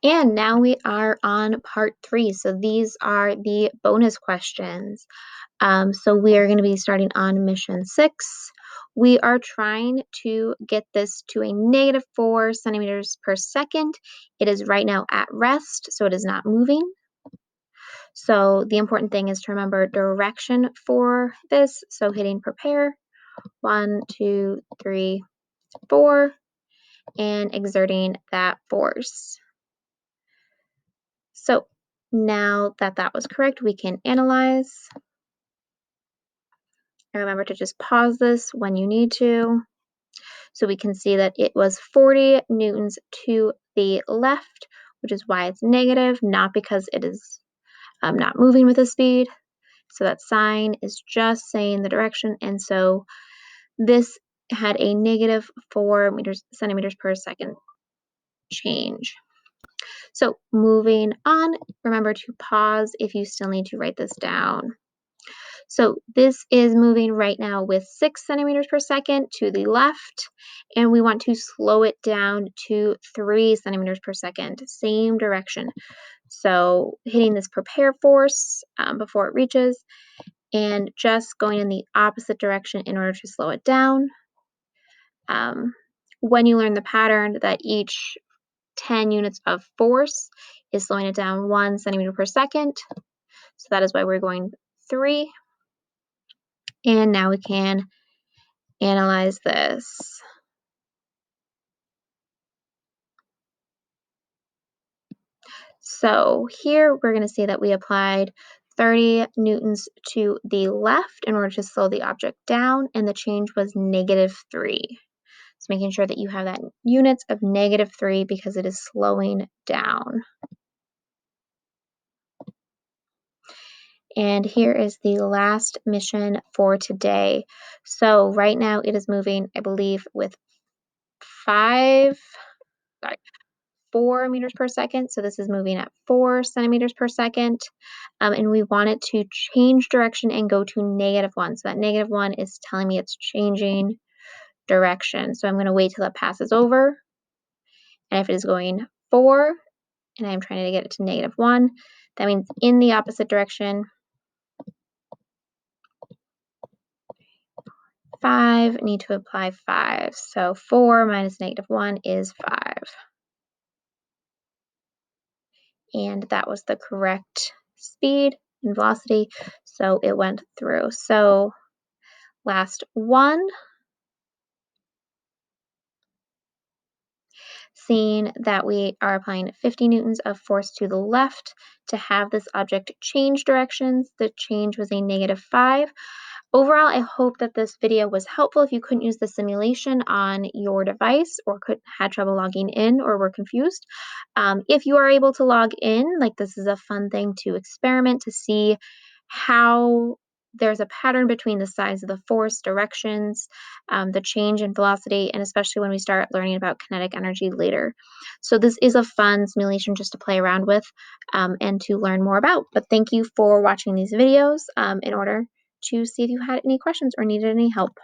And now we are on part 3. So these are the bonus questions. So we are going to be starting on mission 6. We are trying to get this to a negative 4 centimeters per second. It is right now at rest, so it is not moving. So the important thing is to remember direction for this. So hitting prepare, 1, 2, 3, 4, and exerting that force. So now that that was correct, we can analyze. And remember to just pause this when you need to. So we can see that it was 40 newtons to the left, which is why it's negative, not because it is not moving with a speed. So that sign is just saying the direction. And so this had a negative 4 centimeters per second change. So moving on, remember to pause if you still need to write this down. So this is moving right now with 6 centimeters per second to the left, and we want to slow it down to 3 centimeters per second, same direction. So hitting this prepare force before it reaches, and just going in the opposite direction in order to slow it down. When you learn the pattern that each 10 units of force is slowing it down 1 centimeter per second. So that is why we're going 3. And now we can analyze this. So here we're going to see that we applied 30 newtons to the left in order to slow the object down, and the change was -3. So making sure that you have that units of -3 because it is slowing down. And here is the last mission for today. So right now it is moving, I believe, with 4 meters per second. So this is moving at 4 centimeters per second. And we want it to change direction and go to -1. So that -1 is telling me it's changing direction. So I'm going to wait till it passes over. And if it is going 4 and I'm trying to get it to -1, that means in the opposite direction. 5, need to apply 5. So 4 minus -1 is 5. And that was the correct speed and velocity, so it went through. So last one, seeing that we are applying 50 newtons of force to the left to have this object change directions. The change was a -5. Overall, I hope that this video was helpful. If you couldn't use the simulation on your device or had trouble logging in or were confused, if you are able to log in, like this is a fun thing to experiment to see how there's a pattern between the size of the force, directions, the change in velocity, and especially when we start learning about kinetic energy later. So this is a fun simulation just to play around with and to learn more about. But thank you for watching these videos in order to see if you had any questions or needed any help.